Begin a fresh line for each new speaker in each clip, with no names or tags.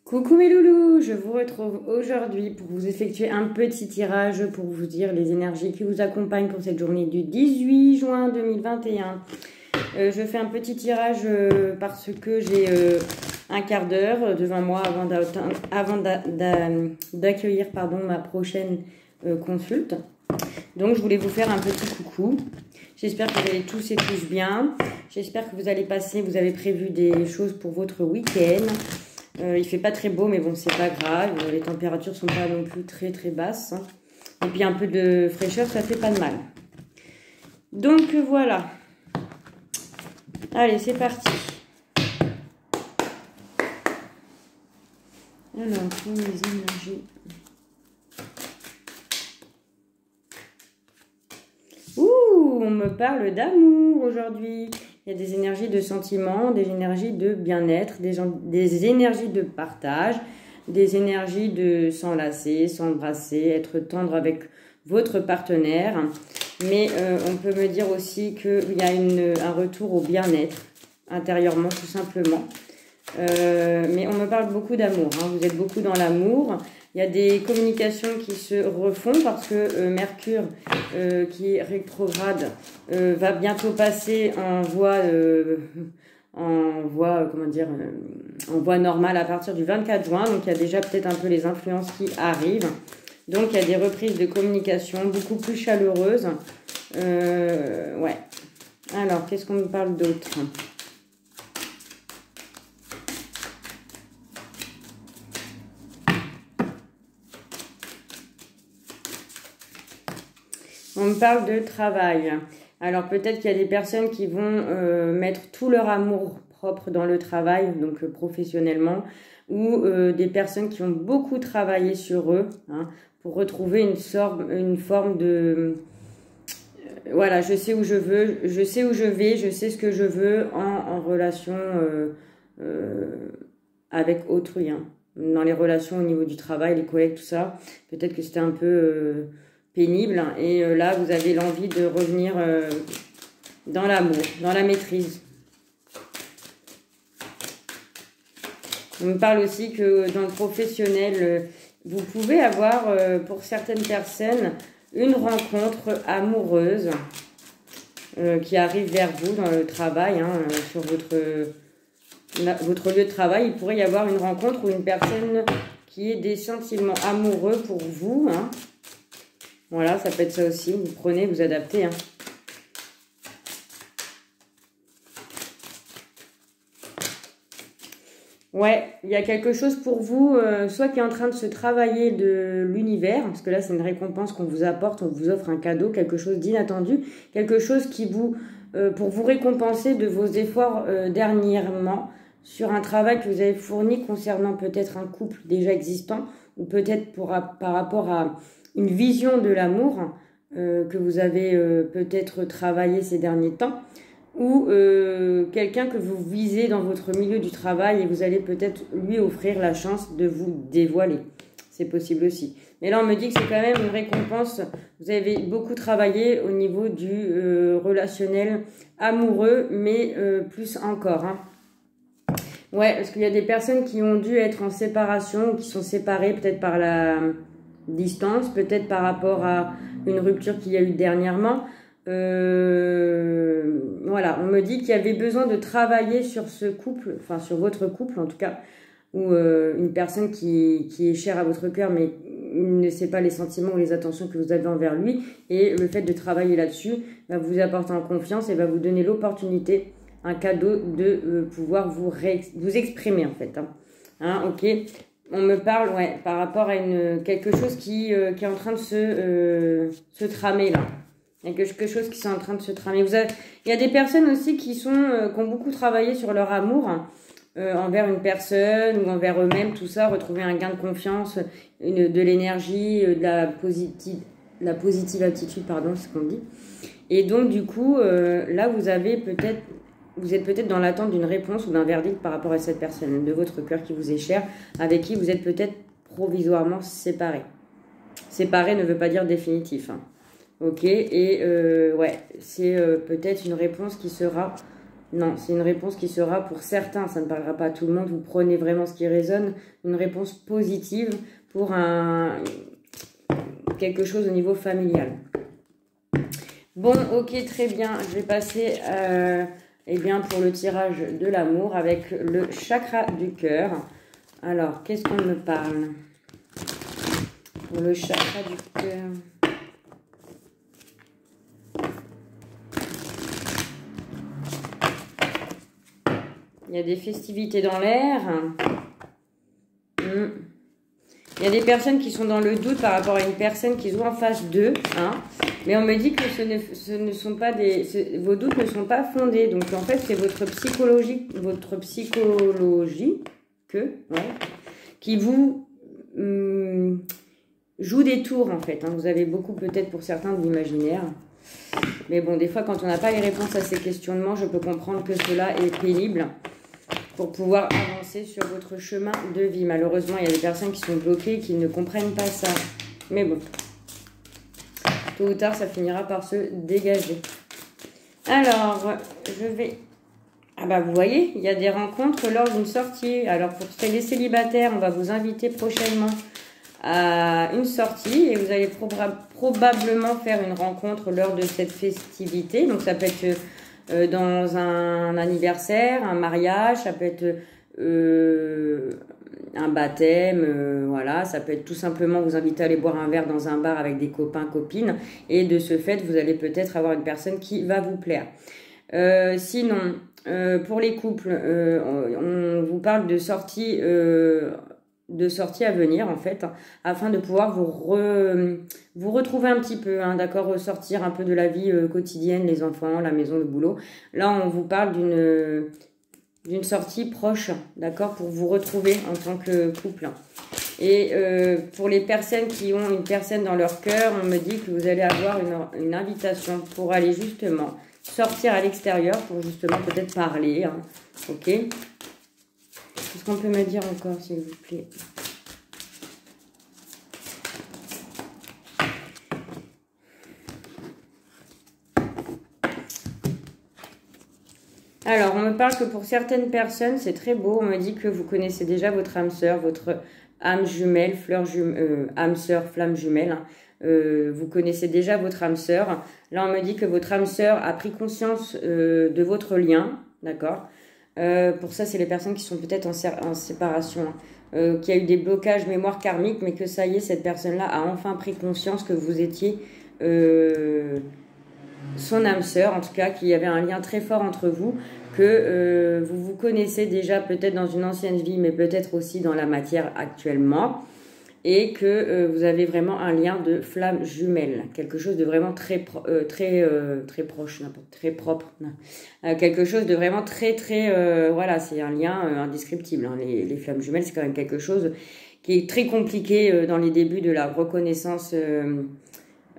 Coucou mes loulous, je vous retrouve aujourd'hui pour vous effectuer un petit tirage pour vous dire les énergies qui vous accompagnent pour cette journée du 18 juin 2021. Je fais un petit tirage parce que j'ai un quart d'heure devant moi avant d'accueillir ma prochaine consulte. Donc je voulais vous faire un petit coucou. J'espère que vous allez tous et tous bien. J'espère que vous allez vous avez prévu des choses pour votre week-end. Il fait pas très beau, mais bon, c'est pas grave. Les températures sont pas non plus très basses. Et puis un peu de fraîcheur, ça fait pas de mal. Donc voilà. Allez, c'est parti. Alors, pour les énergies. Ouh, on me parle d'amour aujourd'hui. Il y a des énergies de sentiment, des énergies de bien-être, des énergies de partage, des énergies de s'enlacer, s'embrasser, être tendre avec votre partenaire. Mais on peut me dire aussi qu'il y a un retour au bien-être, intérieurement tout simplement. Mais on me parle beaucoup d'amour, hein. Vous êtes beaucoup dans l'amour. Il y a des communications qui se refont parce que Mercure, qui est rétrograde, va bientôt passer en voie normale à partir du 24 juin. Donc il y a déjà peut-être un peu les influences qui arrivent. Donc il y a des reprises de communication beaucoup plus chaleureuses. Ouais. Alors, qu'est-ce qu'on nous parle d'autre ? On me parle de travail. Alors peut-être qu'il y a des personnes qui vont mettre tout leur amour propre dans le travail, donc professionnellement, ou des personnes qui ont beaucoup travaillé sur eux, hein, pour retrouver une forme de... voilà, je sais où je veux, je sais où je vais, je sais ce que je veux en relation avec autrui, hein. Dans les relations au niveau du travail, les collègues, tout ça, peut-être que c'était un peu... pénible, et là vous avez l'envie de revenir dans l'amour, dans la maîtrise. On me parle aussi que dans le professionnel, vous pouvez avoir pour certaines personnes une rencontre amoureuse qui arrive vers vous dans le travail, hein, sur votre lieu de travail. Il pourrait y avoir une rencontre ou une personne qui ait des sentiments amoureux pour vous, hein. Voilà, ça peut être ça aussi. Vous prenez, vous adaptez, hein. Ouais, il y a quelque chose pour vous, soit qui est en train de se travailler de l'univers, parce que là, c'est une récompense qu'on vous apporte, on vous offre un cadeau, quelque chose d'inattendu, quelque chose qui pour vous récompenser de vos efforts dernièrement, sur un travail que vous avez fourni concernant peut-être un couple déjà existant, ou peut-être par rapport à une vision de l'amour que vous avez peut-être travaillé ces derniers temps, ou quelqu'un que vous visez dans votre milieu du travail et vous allez peut-être lui offrir la chance de vous dévoiler. C'est possible aussi. Mais là, on me dit que c'est quand même une récompense. Vous avez beaucoup travaillé au niveau du relationnel amoureux, mais plus encore, hein. Ouais, parce qu'il y a des personnes qui ont dû être en séparation, ou qui sont séparées peut-être par la distance, peut-être par rapport à une rupture qu'il y a eu dernièrement. Voilà, on me dit qu'il y avait besoin de travailler sur ce couple, enfin sur votre couple en tout cas, ou une personne qui est chère à votre cœur, mais ne sait pas les sentiments ou les attentions que vous avez envers lui. Et le fait de travailler là-dessus va vous apporter en confiance et va vous donner l'opportunité, un cadeau de pouvoir vous exprimer en fait. Hein, ok. On me parle, ouais, par rapport à quelque chose qui est en train de se tramer là. Il y a quelque chose qui est en train de se tramer. Il y a des personnes aussi qui ont beaucoup travaillé sur leur amour, envers une personne ou envers eux-mêmes, tout ça, retrouver un gain de confiance, de l'énergie, de la positive attitude, pardon, c'est ce qu'on dit. Et donc du coup, là vous êtes peut-être dans l'attente d'une réponse ou d'un verdict par rapport à cette personne de votre cœur qui vous est chère, avec qui vous êtes peut-être provisoirement séparés. Séparé ne veut pas dire définitif, hein. Ok, et ouais, c'est peut-être une réponse qui sera Non, c'est une réponse qui sera pour certains, ça ne parlera pas à tout le monde. Vous prenez vraiment ce qui résonne, une réponse positive pour quelque chose au niveau familial. Bon, ok, très bien. Je vais passer eh bien, pour le tirage de l'amour avec le chakra du cœur. Alors, qu'est-ce qu'on me parle pour le chakra du cœur? Il y a des festivités dans l'air. Il y a des personnes qui sont dans le doute par rapport à une personne qui joue en face d'eux. Hein. Mais on me dit que ce ne sont pas vos doutes ne sont pas fondés. Donc en fait, c'est votre psychologie qui vous joue des tours en fait. Hein. Vous avez beaucoup peut-être pour certains de l'imaginaire. Mais bon, des fois, quand on n'a pas les réponses à ces questionnements, je peux comprendre que cela est pénible pour pouvoir avancer sur votre chemin de vie. Malheureusement, il y a des personnes qui sont bloquées et qui ne comprennent pas ça. Mais bon, tôt ou tard, ça finira par se dégager. Alors, je vais... Ah bah, vous voyez, il y a des rencontres lors d'une sortie. Alors, pour les célibataires, on va vous inviter prochainement à une sortie et vous allez probablement faire une rencontre lors de cette festivité. Donc, ça peut être dans un anniversaire, un mariage, ça peut être un baptême, voilà, ça peut être tout simplement vous inviter à aller boire un verre dans un bar avec des copains, copines, et de ce fait, vous allez peut-être avoir une personne qui va vous plaire. Sinon, pour les couples, on vous parle de sorties à venir en fait, afin de pouvoir vous retrouver un petit peu, hein, d'accord, ressortir un peu de la vie quotidienne, les enfants, la maison, le boulot. Là, on vous parle d'une sortie proche, d'accord, pour vous retrouver en tant que couple. Et pour les personnes qui ont une personne dans leur cœur, on me dit que vous allez avoir une invitation pour aller justement sortir à l'extérieur, pour justement peut-être parler, hein, ok. Qu'est-ce qu'on peut me dire encore, s'il vous plaît? Alors, on me parle que pour certaines personnes, c'est très beau. On me dit que vous connaissez déjà votre âme sœur, votre âme jumelle, âme sœur, flamme jumelle. Hein. Vous connaissez déjà votre âme sœur. Là, on me dit que votre âme sœur a pris conscience de votre lien, d'accord. Pour ça, c'est les personnes qui sont peut-être en séparation, hein, qui a eu des blocages mémoire karmique, mais que ça y est, cette personne-là a enfin pris conscience que vous étiez son âme sœur, en tout cas, qu'il y avait un lien très fort entre vous, que vous vous connaissez déjà peut-être dans une ancienne vie, mais peut-être aussi dans la matière actuellement, et que vous avez vraiment un lien de flamme jumelle, quelque chose de vraiment très proche, très propre, quelque chose de vraiment très, voilà, c'est un lien indescriptible. Hein. Les flammes jumelles, c'est quand même quelque chose qui est très compliqué dans les débuts de la reconnaissance.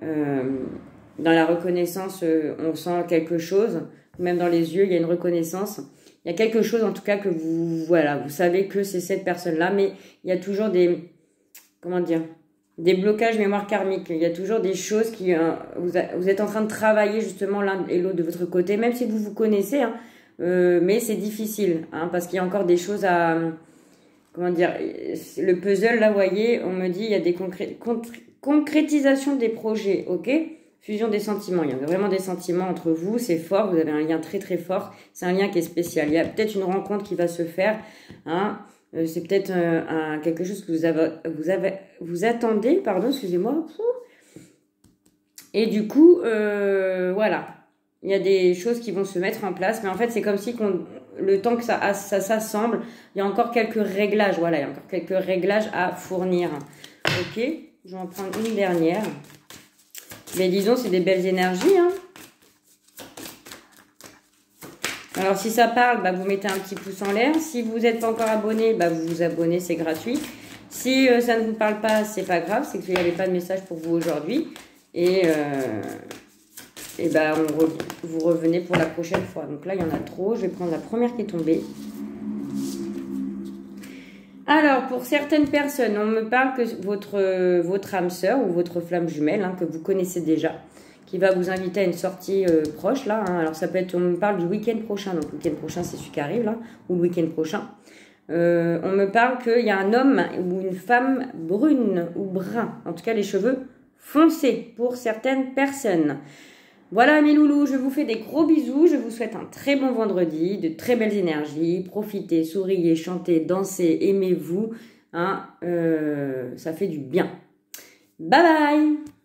Dans la reconnaissance, on sent quelque chose, même dans les yeux, il y a une reconnaissance. Il y a quelque chose, en tout cas, que vous savez que c'est cette personne-là, mais il y a toujours des blocages mémoire karmique. Il y a toujours des choses qui, vous êtes en train de travailler justement l'un et l'autre de votre côté, même si vous vous connaissez, hein, mais c'est difficile, hein, parce qu'il y a encore des choses à, le puzzle, là, vous voyez, on me dit, il y a des concrétisation des projets, ok? Fusion des sentiments, il y a vraiment des sentiments entre vous, c'est fort, vous avez un lien très très fort, c'est un lien qui est spécial. Il y a peut-être une rencontre qui va se faire, hein, c'est peut-être quelque chose que vous attendez, pardon, excusez-moi. Et du coup, voilà, il y a des choses qui vont se mettre en place, mais en fait c'est comme si le temps que ça s'assemble, il y a encore quelques réglages, voilà, il y a encore quelques réglages à fournir. Ok, je vais en prendre une dernière. Mais disons, c'est des belles énergies, hein. Alors, si ça parle, bah, vous mettez un petit pouce en l'air. Si vous n'êtes pas encore abonné, bah, vous vous abonnez, c'est gratuit. Si ça ne vous parle pas, c'est pas grave, c'est qu'il n'y avait pas de message pour vous aujourd'hui. Et bah, vous revenez pour la prochaine fois. Donc là, il y en a trop. Je vais prendre la première qui est tombée. Alors, pour certaines personnes, on me parle que votre âme sœur ou votre flamme jumelle, hein, que vous connaissez déjà, qui va vous inviter à une sortie proche, là. Hein. Alors, ça peut être, on me parle du week-end prochain. Donc, le week-end prochain, c'est celui qui arrive, là. Ou le week-end prochain. On me parle qu'il y a un homme ou une femme brune ou brun. En tout cas, les cheveux foncés pour certaines personnes. Voilà mes loulous, je vous fais des gros bisous, je vous souhaite un très bon vendredi, de très belles énergies, profitez, souriez, chantez, dansez, aimez-vous, hein, ça fait du bien. Bye bye!